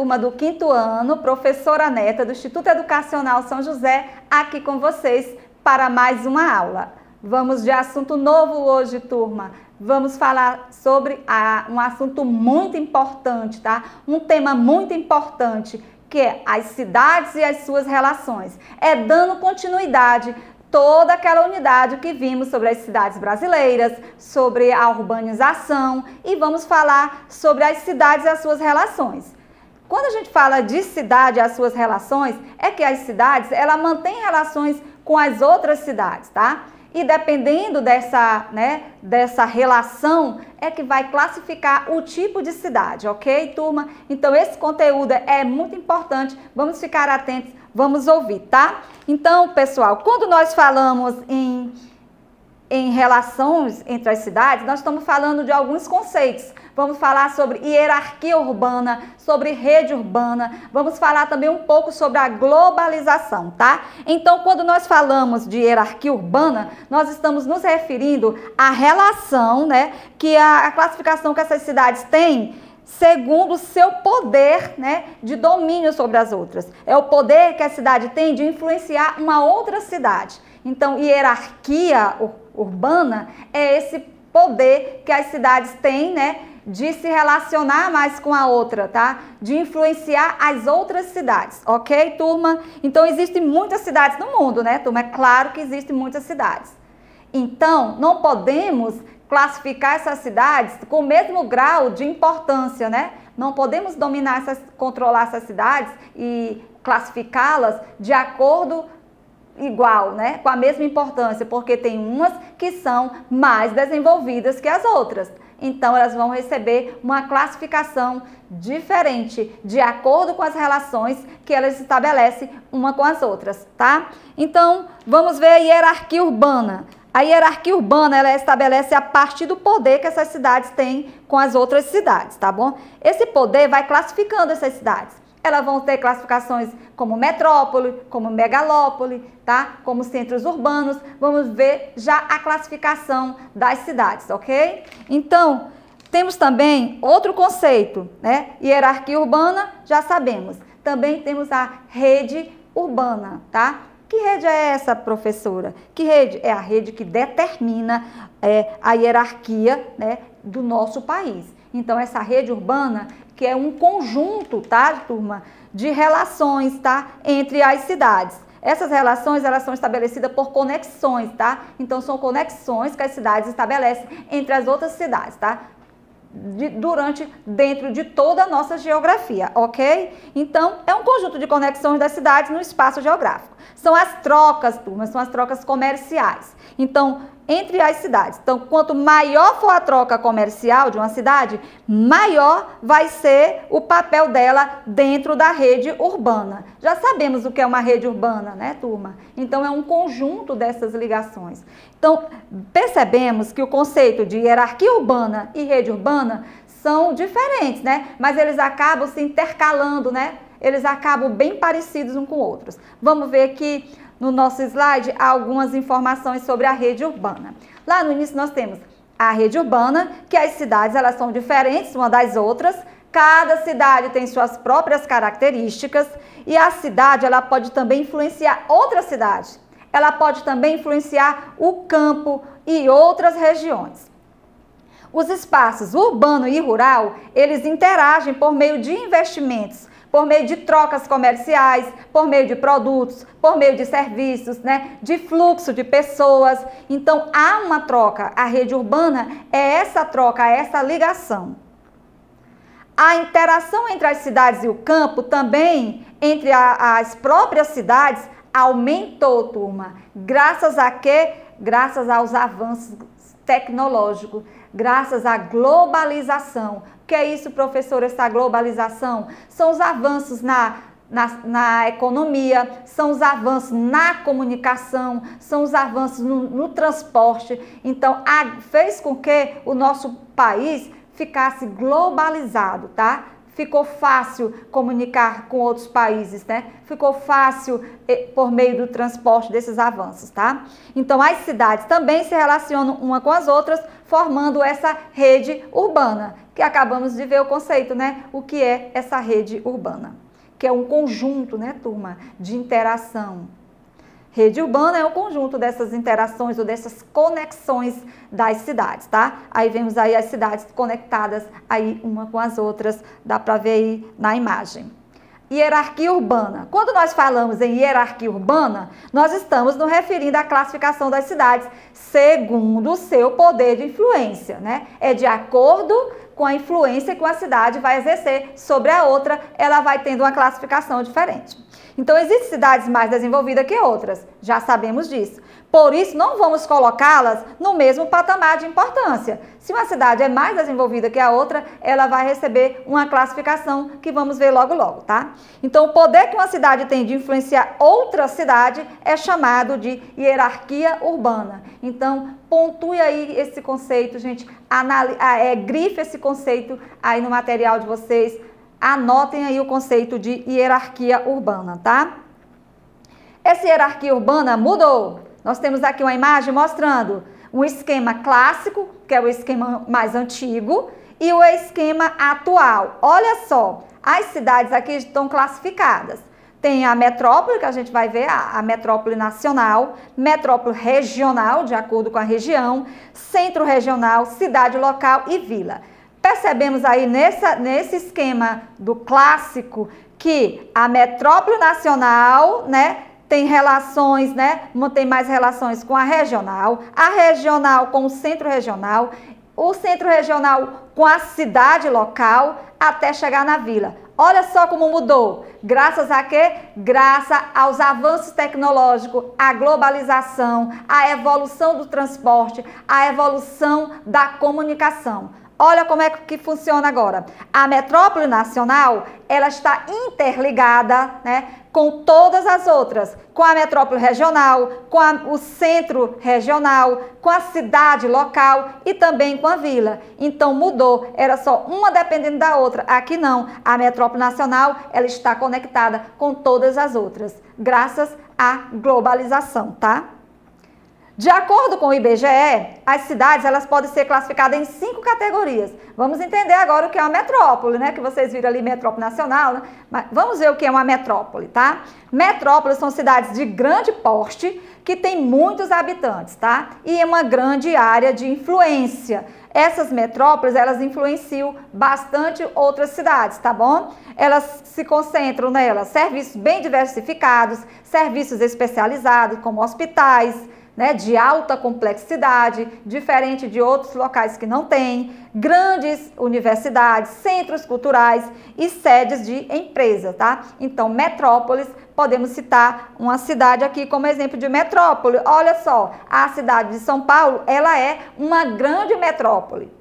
turma do 5º ano, professora Neta do Instituto Educacional São José, aqui com vocês para mais uma aula. Vamos de assunto novo hoje, turma. Vamos falar sobre um assunto muito importante, tá? Um tema muito importante, que é as cidades e as suas relações. É dando continuidade toda aquela unidade que vimos sobre as cidades brasileiras, sobre a urbanização, e vamos falar sobre as cidades e as suas relações. Quando a gente fala de cidade e as suas relações, é que as cidades, ela mantém relações com as outras cidades, tá? E dependendo dessa relação, é que vai classificar o tipo de cidade, ok, turma? Então, esse conteúdo é muito importante, vamos ficar atentos, vamos ouvir, tá? Então, pessoal, quando nós falamos em relações entre as cidades, nós estamos falando de alguns conceitos. Vamos falar sobre hierarquia urbana, sobre rede urbana, vamos falar também um pouco sobre a globalização, tá? Então, quando nós falamos de hierarquia urbana, nós estamos nos referindo à relação, que a classificação que essas cidades têm segundo o seu poder, de domínio sobre as outras. É o poder que a cidade tem de influenciar uma outra cidade. Então, hierarquia urbana é esse poder que as cidades têm, de se relacionar mais com a outra, tá? De influenciar as outras cidades, ok, turma? Então, existem muitas cidades no mundo, turma? É claro que existem muitas cidades. Então, não podemos classificar essas cidades com o mesmo grau de importância, Não podemos controlar essas cidades e classificá-las de acordo igual, com a mesma importância, porque tem umas que são mais desenvolvidas que as outras. Então, elas vão receber uma classificação diferente, de acordo com as relações que elas estabelecem uma com as outras, tá? Então, vamos ver a hierarquia urbana. A hierarquia urbana, ela estabelece a partir do poder que essas cidades têm com as outras cidades, tá bom? Esse poder vai classificando essas cidades. Elas vão ter classificações como metrópole, como megalópole, tá? Como centros urbanos. Vamos ver já a classificação das cidades, ok? Então, temos também outro conceito, Hierarquia urbana, já sabemos. Também temos a rede urbana, tá? Que rede é essa, professora? Que rede? É a rede que determina a hierarquia, do nosso país. Então, essa rede urbana, que é um conjunto, tá, turma, de relações, tá, entre as cidades. Essas relações, elas são estabelecidas por conexões, tá? Então, são conexões que as cidades estabelecem entre as outras cidades, tá? Dentro de toda a nossa geografia, ok? Então, é um conjunto de conexões das cidades no espaço geográfico. São as trocas, turma, são as trocas comerciais. Então, entre as cidades. Então, quanto maior for a troca comercial de uma cidade, maior vai ser o papel dela dentro da rede urbana. Já sabemos o que é uma rede urbana, turma? Então, é um conjunto dessas ligações. Então, percebemos que o conceito de hierarquia urbana e rede urbana são diferentes, Mas eles acabam se intercalando, Eles acabam bem parecidos uns com outros. Vamos ver aqui no nosso slide algumas informações sobre a rede urbana. Lá no início nós temos a rede urbana, que as cidades elas são diferentes umas das outras. Cada cidade tem suas próprias características e a cidade ela pode também influenciar outras cidades. Ela pode também influenciar o campo e outras regiões. Os espaços urbano e rural, eles interagem por meio de investimentos, por meio de trocas comerciais, por meio de produtos, por meio de serviços, de fluxo de pessoas. Então, há uma troca. A rede urbana é essa troca, é essa ligação. A interação entre as cidades e o campo também, entre as próprias cidades, aumentou, turma. Graças a quê? Graças aos avanços tecnológicos, graças à globalização. O que é isso, professora, essa globalização? São os avanços na economia, são os avanços na comunicação, são os avanços no transporte. Então, fez com que o nosso país ficasse globalizado, tá? ficou fácil comunicar com outros países, né? Ficou fácil por meio do transporte desses avanços, tá? Então, as cidades também se relacionam uma com as outras, formando essa rede urbana, que acabamos de ver o conceito, né? O que é essa rede urbana? Que é um conjunto, né, turma, de interação. Rede urbana é o conjunto dessas interações ou dessas conexões das cidades, tá? Aí vemos aí as cidades conectadas aí uma com as outras, dá para ver aí na imagem. Hierarquia urbana. Quando nós falamos em hierarquia urbana, nós estamos nos referindo à classificação das cidades segundo o seu poder de influência, né? É de acordo com a influência que uma cidade vai exercer sobre a outra, ela vai tendo uma classificação diferente. Então, existem cidades mais desenvolvidas que outras, já sabemos disso. Por isso, não vamos colocá-las no mesmo patamar de importância. Se uma cidade é mais desenvolvida que a outra, ela vai receber uma classificação que vamos ver logo logo, tá? Então, o poder que uma cidade tem de influenciar outra cidade é chamado de hierarquia urbana. Então, pontue aí esse conceito, gente, grife esse conceito aí no material de vocês. Anotem aí o conceito de hierarquia urbana, tá? Essa hierarquia urbana mudou. Nós temos aqui uma imagem mostrando um esquema clássico, que é o esquema mais antigo, e o esquema atual. Olha só, as cidades aqui estão classificadas. Tem a metrópole, que a gente vai ver, a metrópole nacional, metrópole regional, de acordo com a região, centro regional, cidade local e vila. Percebemos aí nesse esquema do clássico que a metrópole nacional, né, tem relações, né, mantém mais relações com a regional com o centro regional com a cidade local, até chegar na vila. Olha só como mudou. Graças a quê? Graças aos avanços tecnológicos, à globalização, à evolução do transporte, à evolução da comunicação. Olha como é que funciona agora. A metrópole nacional, ela está interligada, né, com todas as outras, com a metrópole regional, com o centro regional, com a cidade local e também com a vila. Então mudou, era só uma dependendo da outra. Aqui não, a metrópole nacional, ela está conectada com todas as outras, graças à globalização, tá? De acordo com o IBGE, as cidades elas podem ser classificadas em 5 categorias. Vamos entender agora o que é uma metrópole, né? Que vocês viram ali metrópole nacional, né? Mas vamos ver o que é uma metrópole, tá? Metrópoles são cidades de grande porte que têm muitos habitantes, tá? E uma grande área de influência. Essas metrópoles, elas influenciam bastante outras cidades, tá bom? Elas se concentram nelas serviços bem diversificados, serviços especializados como hospitais, né, de alta complexidade, diferente de outros locais que não têm, grandes universidades, centros culturais e sedes de empresas, tá? Então, metrópoles, podemos citar uma cidade aqui como exemplo de metrópole. Olha só, a cidade de São Paulo, ela é uma grande metrópole.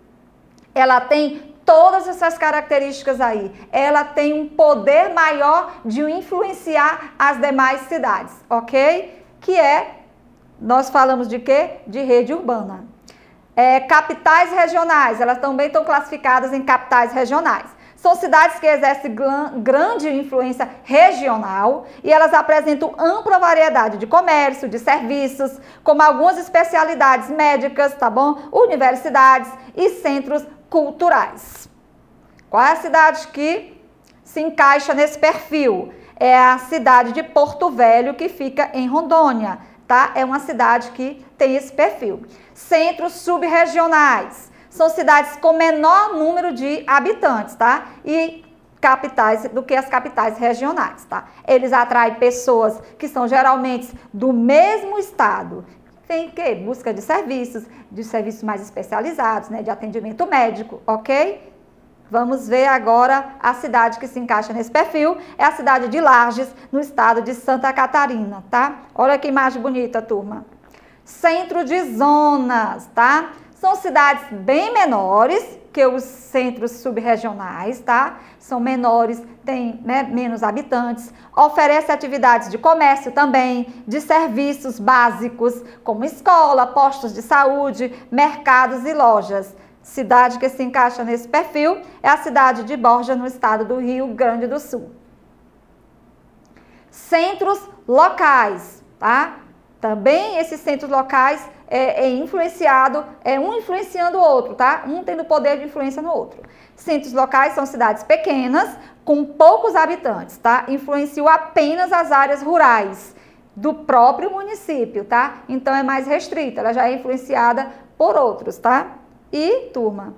Ela tem todas essas características aí. Ela tem um poder maior de influenciar as demais cidades, ok? Nós falamos de quê? De rede urbana. Capitais regionais, elas também estão classificadas em capitais regionais. São cidades que exercem grande influência regional e elas apresentam ampla variedade de comércio, de serviços, como algumas especialidades médicas, tá bom? Universidades e centros culturais. Qual é a cidade que se encaixa nesse perfil? É a cidade de Porto Velho, que fica em Rondônia. Tá? É uma cidade que tem esse perfil. Centros subregionais são cidades com menor número de habitantes, tá? E capitais do que as capitais regionais, tá? Eles atraem pessoas que são geralmente do mesmo estado. Tem que busca de serviços mais especializados, né? De atendimento médico, ok? Vamos ver agora a cidade que se encaixa nesse perfil, é a cidade de Lages, no estado de Santa Catarina, tá? Olha que imagem bonita, turma. Centro de zonas, tá? São cidades bem menores que os centros subregionais, tá? São menores, têm, né, menos habitantes, oferece atividades de comércio também, de serviços básicos, como escola, postos de saúde, mercados e lojas. cidade que se encaixa nesse perfil é a cidade de Borja, no estado do Rio Grande do Sul. Centros locais, tá? Também esses centros locais influenciado, um influenciando o outro, tá? Um tendo poder de influência no outro. Centros locais são cidades pequenas, com poucos habitantes, tá? Influenciam apenas as áreas rurais do próprio município, tá? Então é mais restrita, ela já é influenciada por outros, tá? E, turma,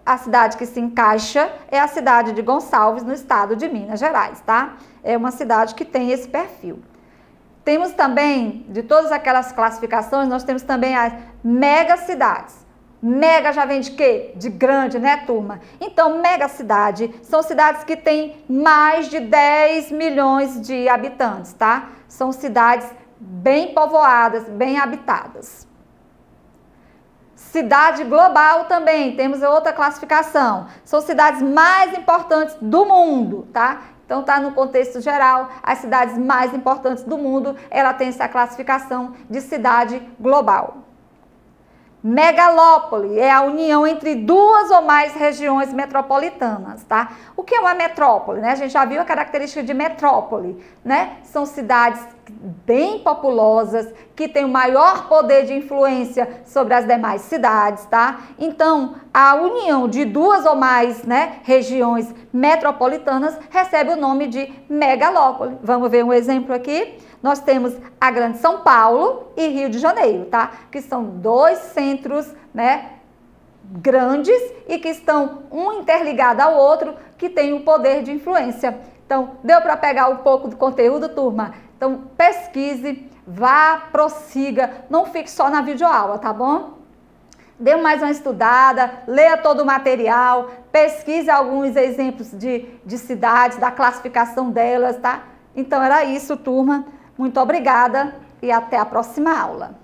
a cidade que se encaixa é a cidade de Gonçalves, no estado de Minas Gerais, tá? É uma cidade que tem esse perfil. Temos também, de todas aquelas classificações, nós temos também as megacidades. Mega já vem de quê? De grande, né, turma? Então, megacidade são cidades que têm mais de 10 milhões de habitantes, tá? São cidades bem povoadas, bem habitadas. Cidade global também, temos outra classificação. São cidades mais importantes do mundo, tá? Então, tá no contexto geral, as cidades mais importantes do mundo, ela tem essa classificação de cidade global. Megalópole é a união entre duas ou mais regiões metropolitanas, tá? O que é uma metrópole, né? A gente já viu a característica de metrópole, né? São cidades bem populosas, que têm o maior poder de influência sobre as demais cidades, tá? Então, a união de duas ou mais, né, regiões metropolitanas recebe o nome de megalópole. Vamos ver um exemplo aqui? Nós temos a Grande São Paulo e Rio de Janeiro, tá? Que são dois centros, né, grandes e que estão um interligado ao outro, que tem o poder de influência. Então, deu para pegar um pouco do conteúdo, turma? Então, pesquise, vá, prossiga, não fique só na videoaula, tá bom? Dê mais uma estudada, leia todo o material, pesquise alguns exemplos de cidades, da classificação delas, tá? Então, era isso, turma. Muito obrigada e até a próxima aula.